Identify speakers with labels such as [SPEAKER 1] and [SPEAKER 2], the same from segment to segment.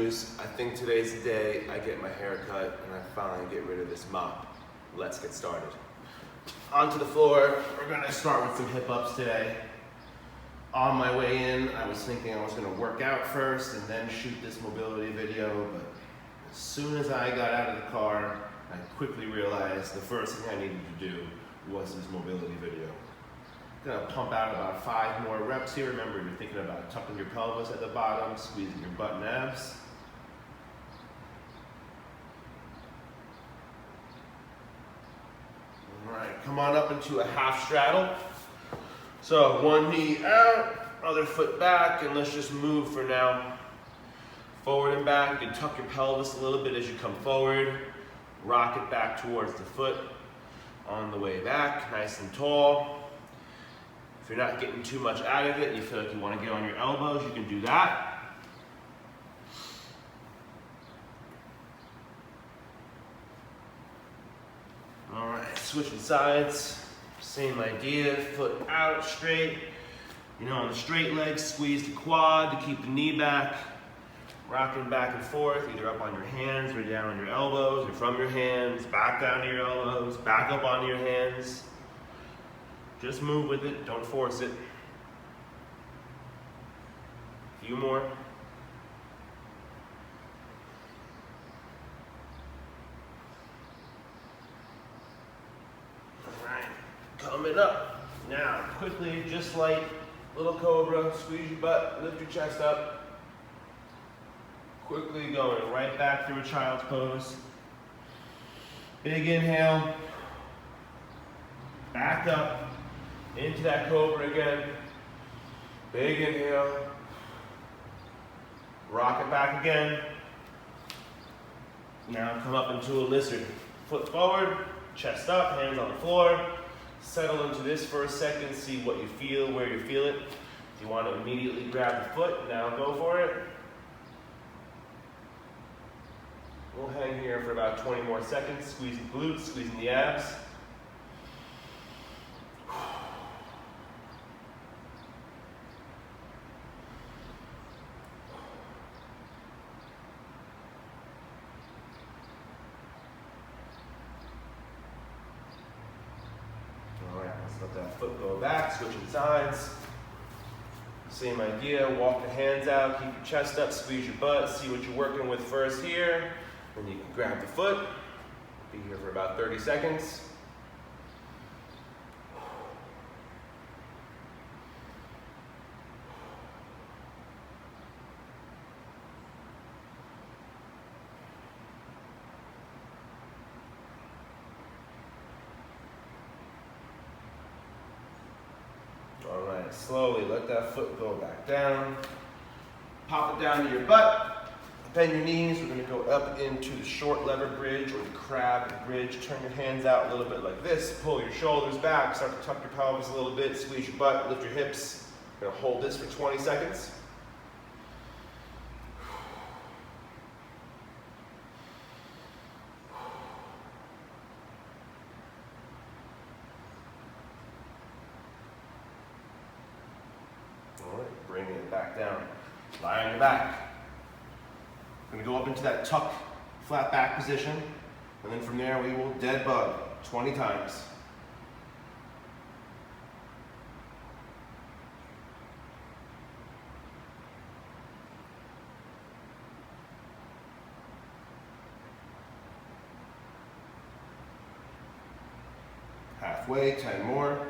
[SPEAKER 1] news. I think today's the day I get my hair cut and I finally get rid of this mop. Let's get started. Onto the floor. We're gonna start with some hip ups today. On my way in, I was thinking I was gonna work out first and then shoot this mobility video, but as soon as I got out of the car, I quickly realized the first thing I needed to do was this mobility video. I'm gonna pump out about 5 more reps here. Remember, you're thinking about tucking your pelvis at the bottom, squeezing your butt and abs. All right, come on up into a half straddle. So one knee out, other foot back, and let's just move for now. Forward and back. You can tuck your pelvis a little bit as you come forward. Rock it back towards the foot on the way back, nice and tall. If you're not getting too much out of it, you feel like you want to get on your elbows, you can do that. All right, switching sides, same idea, foot out straight. You know, on the straight leg, squeeze the quad to keep the knee back. Rocking back and forth, either up on your hands or down on your elbows, or from your hands, back down to your elbows, back up onto your hands. Just move with it, don't force it. A few more. All right, coming up. Now, quickly, just like little cobra, squeeze your butt, lift your chest up. Quickly going right back through a child's pose. Big inhale. Back up. Into that cobra again. Big inhale. Rock it back again. Now come up into a lizard. Foot forward, chest up, hands on the floor. Settle into this for a second. See what you feel, where you feel it. If you want to immediately grab the foot, now go for it. We'll hang here for about 20 more seconds, squeezing glutes, squeezing the abs. All right, let's let that foot go back, switching sides. Same idea, walk the hands out, keep your chest up, squeeze your butt, see what you're working with first here. Then you can grab the foot, be here for about 30 seconds. All right, slowly let that foot go back down. Pop it down to your butt. Bend your knees. We're going to go up into the short lever bridge or the crab bridge. Turn your hands out a little bit like this. Pull your shoulders back. Start to tuck your pelvis a little bit. Squeeze your butt. Lift your hips. We're going to hold this for 20 seconds. All right, bringing it back down. Lie on your back. We're going to go up into that tuck, flat back position, and then from there we will dead bug 20 times. Halfway, 10 more.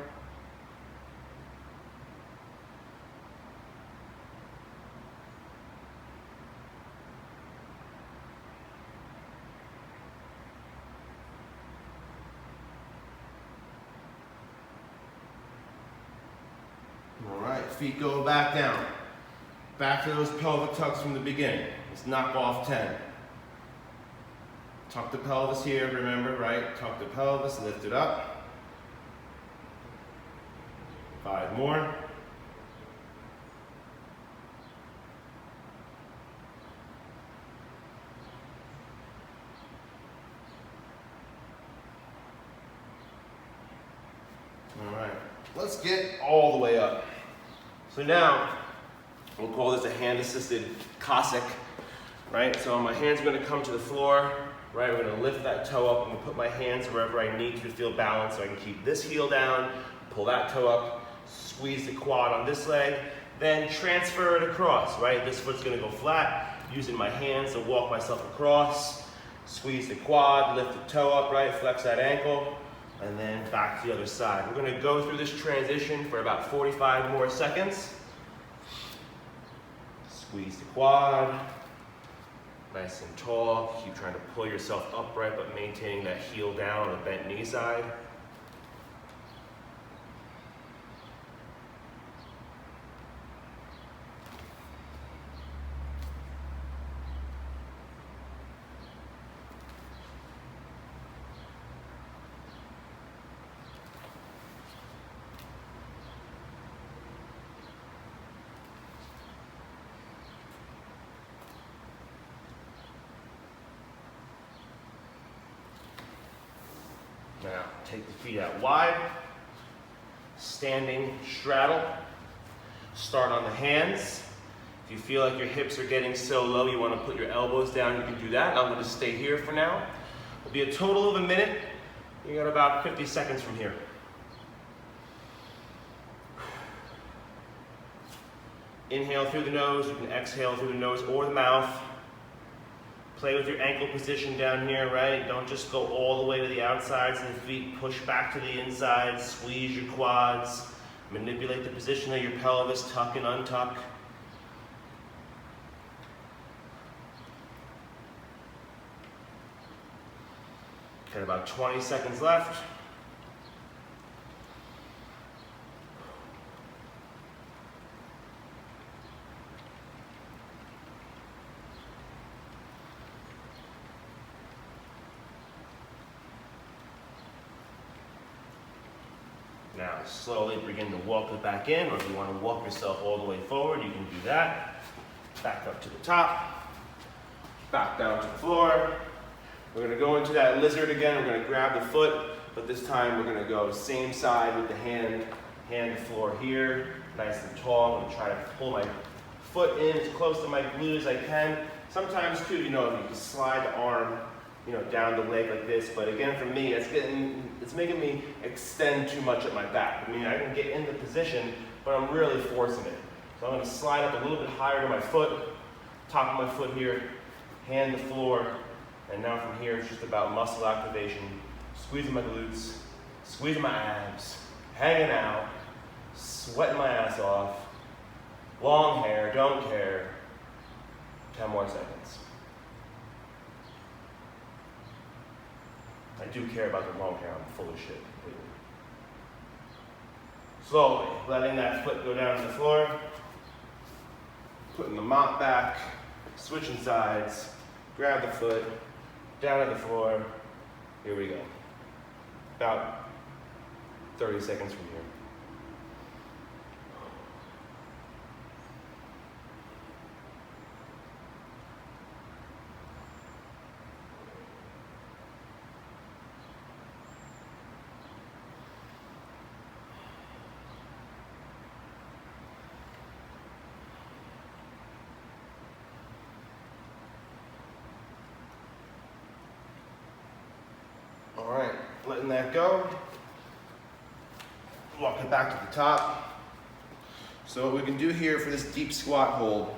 [SPEAKER 1] All right, feet go back down. Back to those pelvic tucks from the beginning. Let's knock off 10. Tuck the pelvis here, remember, right? Tuck the pelvis, lift it up. 5 more. All right, let's get all the way up. So now, we'll call this a hand-assisted Cossack. right? So my hands are gonna come to the floor, right? We're gonna lift that toe up. I'm gonna put my hands wherever I need to feel balance so I can keep this heel down, pull that toe up, squeeze the quad on this leg, then transfer it across, right? This foot's gonna go flat, using my hands to walk myself across, squeeze the quad, lift the toe up, right? Flex that ankle, and then back to the other side. We're gonna go through this transition for about 45 more seconds. Squeeze the quad, nice and tall. Keep trying to pull yourself upright, but maintaining that heel down on the bent knee side. Now, take the feet out wide, standing straddle. Start on the hands. If you feel like your hips are getting so low, you want to put your elbows down, you can do that. I'm going to stay here for now. It'll be a total of a minute. You got about 50 seconds from here. Inhale through the nose, you can exhale through the nose or the mouth. Play with your ankle position down here, right? Don't just go all the way to the outsides of the feet. Push back to the inside, squeeze your quads. Manipulate the position of your pelvis, tuck and untuck. Got about 20 seconds left. Now, slowly begin to walk it back in, or if you want to walk yourself all the way forward, you can do that. Back up to the top, back down to the floor. We're going to go into that lizard again. We're going to grab the foot, but this time we're going to go same side with the hand to floor here, nice and tall. I'm going to try to pull my foot in as close to my glute as I can. Sometimes too, you can slide the arm down the leg like this, but again, for me, it's making me extend too much at my back. I mean, I can get in the position, but I'm really forcing it. So I'm gonna slide up a little bit higher to my foot, top of my foot here, hand the floor, and now from here, it's just about muscle activation, squeezing my glutes, squeezing my abs, hanging out, sweating my ass off, long hair, don't care, 10 more seconds. I do care about the long hair, I'm full of shit completely. Slowly, letting that foot go down to the floor, putting the mop back, switching sides, grab the foot, down to the floor, here we go. About 30 seconds from here. All right, letting that go. Walking back to the top. So what we can do here for this deep squat hold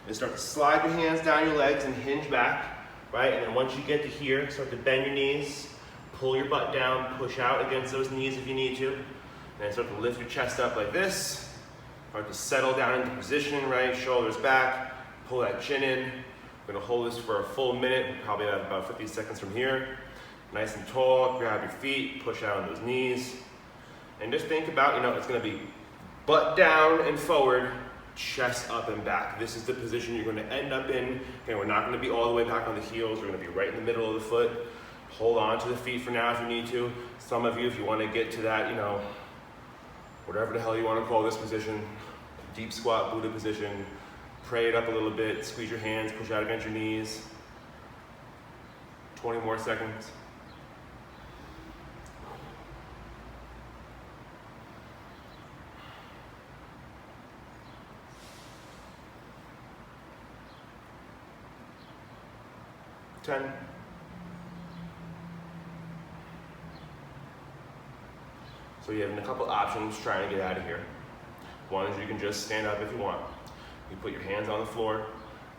[SPEAKER 1] is start to slide your hands down your legs and hinge back, right? And then once you get to here, start to bend your knees, pull your butt down, push out against those knees if you need to. And then start to lift your chest up like this. Start to settle down into position, right? Shoulders back, pull that chin in. We're gonna hold this for a full minute, probably have about 50 seconds from here. Nice and tall, grab your feet, push out on those knees. And just think about, it's gonna be butt down and forward, chest up and back. This is the position you're gonna end up in. Okay, we're not gonna be all the way back on the heels. We're gonna be right in the middle of the foot. Hold on to the feet for now if you need to. Some of you, if you wanna get to that, whatever the hell you wanna call this position, deep squat, Buddha position, pray it up a little bit, squeeze your hands, push out against your knees. 20 more seconds. 10. So you have a couple options trying to get out of here. One is you can just stand up if you want. You put your hands on the floor.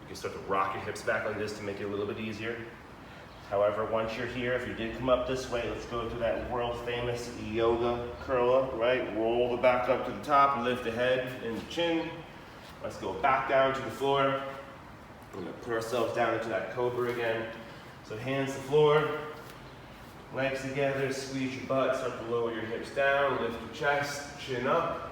[SPEAKER 1] You can start to rock your hips back like this to make it a little bit easier. However, once you're here, if you did come up this way, let's go to that world famous yoga curl up, right? Roll the back up to the top, lift the head and the chin. Let's go back down to the floor. We're gonna put ourselves down into that cobra again. So hands to the floor, legs together, squeeze your butt, start to lower your hips down, lift your chest, chin up.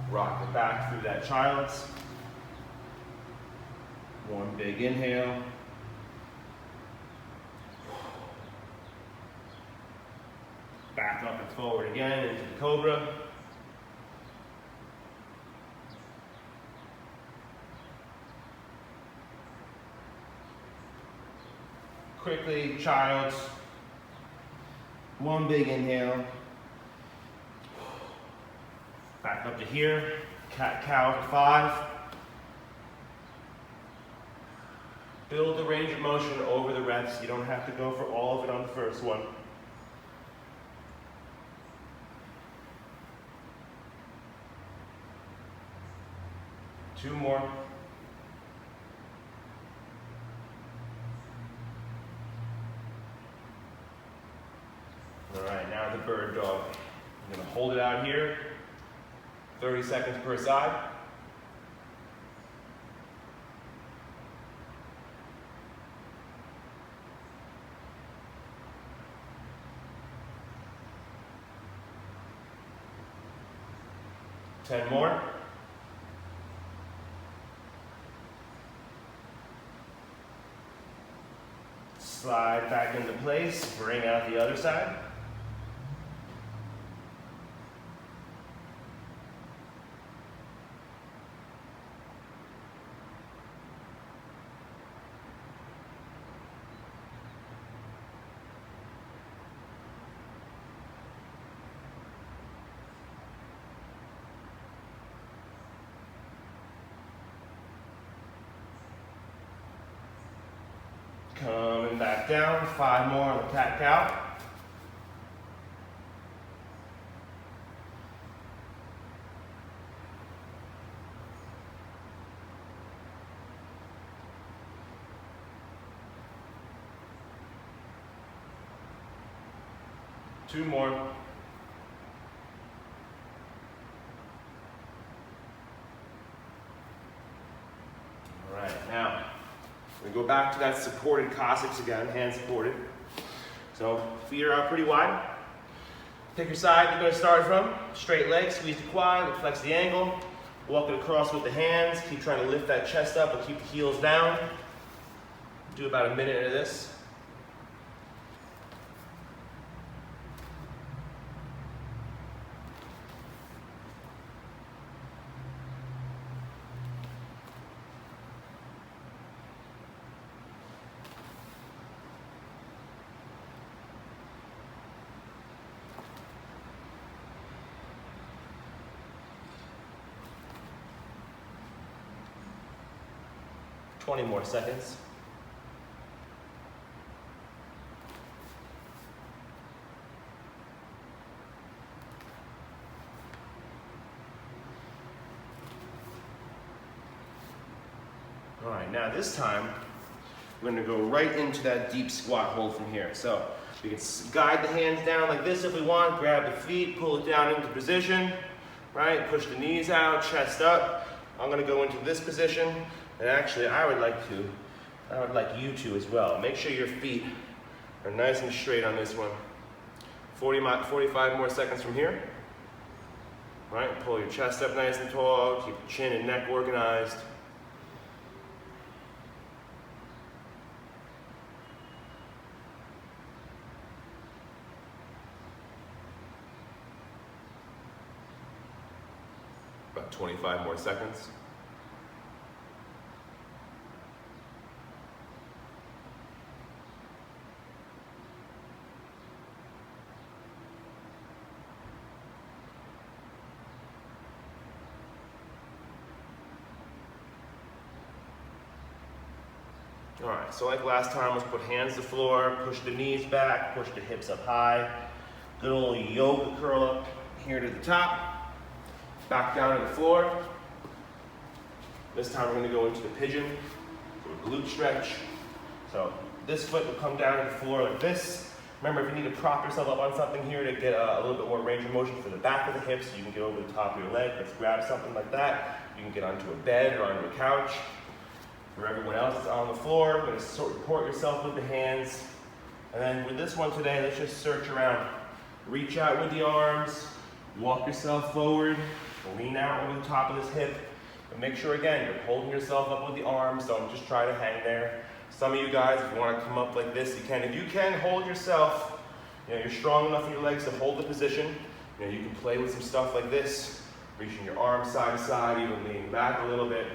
[SPEAKER 1] Rock it back through that child's. One big inhale. Back up and forward again into the cobra. Quickly, child's. One big inhale. Back up to here, cat-cow to 5. Build the range of motion over the reps. You don't have to go for all of it on the first one. Two more. All right, now the bird dog. I'm gonna hold it out here. 30 seconds per side. Ten more. Slide back into place, bring out the other side. Coming back down, 5 more on the cat-cow. Two more. All right, now we go back to that supported Cossacks again, hands supported. So feet are out pretty wide. Pick your side you're going to start from. Straight legs, squeeze the quad, flex the ankle. Walk it across with the hands. Keep trying to lift that chest up and keep the heels down. Do about a minute of this. Twenty more seconds. All right, now this time, we're gonna go right into that deep squat hold from here. So we can guide the hands down like this if we want, grab the feet, pull it down into position, right? Push the knees out, chest up. I'm gonna go into this position. And actually, I would like you to as well. Make sure your feet are nice and straight on this one. 45 more seconds from here. All right, pull your chest up nice and tall, keep your chin and neck organized. About 25 more seconds. All right, so like last time, let's put hands to the floor, push the knees back, push the hips up high. Good old yoga curl up here to the top, back down to the floor. This time we're gonna go into the pigeon, so a glute stretch. So this foot will come down to the floor like this. Remember, if you need to prop yourself up on something here to get a little bit more range of motion for the back of the hips, so you can get over the top of your leg, let's grab something like that. You can get onto a bed or onto a couch. For everyone else that's on the floor, you're gonna support yourself with the hands. And then with this one today, let's just search around. Reach out with the arms, walk yourself forward, lean out over the top of this hip. But make sure, again, you're holding yourself up with the arms. Don't just try to hang there. Some of you guys, if you want to come up like this, you can. If you can, hold yourself. You're strong enough in your legs to hold the position. You can play with some stuff like this, reaching your arms side to side, even leaning back a little bit.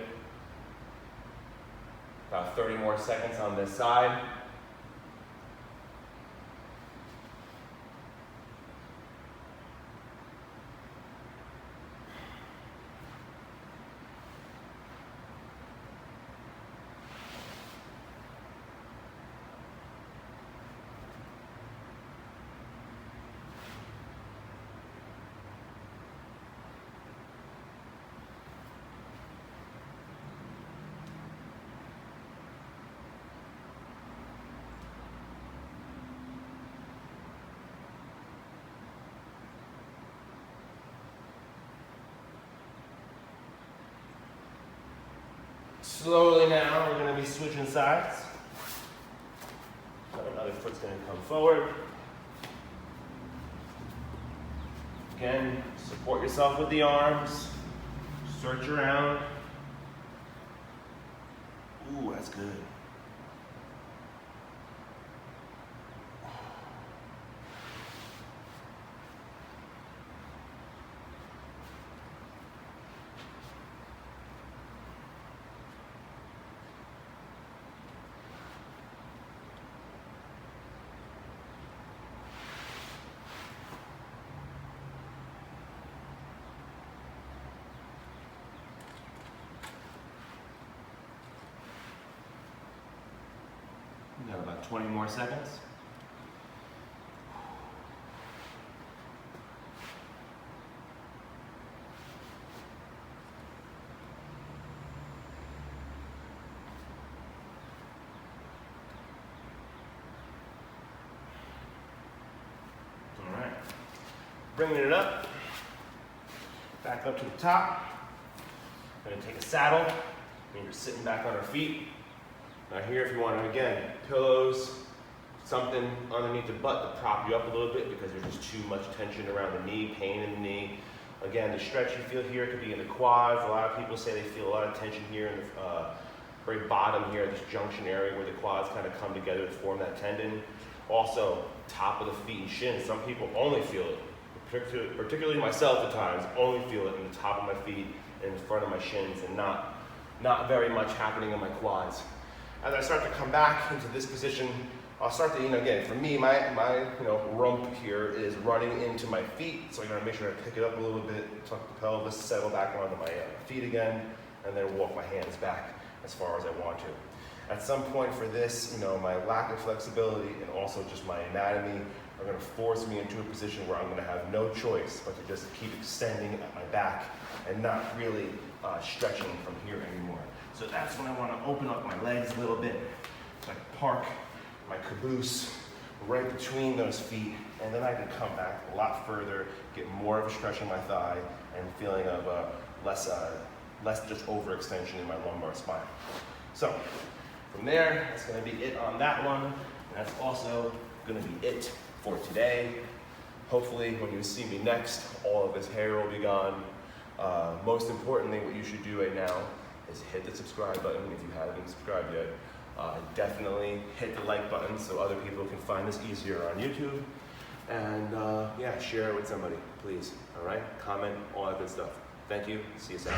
[SPEAKER 1] About 30 more seconds on this side. Slowly now, we're going to be switching sides. So another foot's going to come forward. Again, support yourself with the arms. Search around. Ooh, that's good. We got about 20 more seconds. All right. Bringing it up, back up to the top. We're going to take a saddle, and you're sitting back on our feet. Now here, if you want to, again, pillows, something underneath the butt to prop you up a little bit because there's just too much tension around the knee, pain in the knee. Again, the stretch you feel here could be in the quads. A lot of people say they feel a lot of tension here in the very bottom here, this junction area where the quads kind of come together to form that tendon. Also, top of the feet and shins. Some people only feel it, particularly myself at times, only feel it in the top of my feet and in front of my shins, and not very much happening in my quads. As I start to come back into this position, I'll start to, again, for me, my rump here is running into my feet, so I gotta make sure I pick it up a little bit, tuck the pelvis, settle back onto my feet again, and then walk my hands back as far as I want to. At some point for this, my lack of flexibility and also just my anatomy are gonna force me into a position where I'm gonna have no choice but to just keep extending at my back and not really stretching from here anymore. So that's when I want to open up my legs a little bit. So I can park my caboose right between those feet, and then I can come back a lot further, get more of a stretch in my thigh, and feeling of less just overextension in my lumbar spine. So from there, that's going to be it on that one. And that's also going to be it for today. Hopefully, when you see me next, all of this hair will be gone. Most importantly, what you should do right now is hit the subscribe button if you haven't subscribed yet. Definitely hit the like button so other people can find this easier on YouTube. And yeah, share it with somebody, please. All right? Comment, all that good stuff. Thank you. See you soon.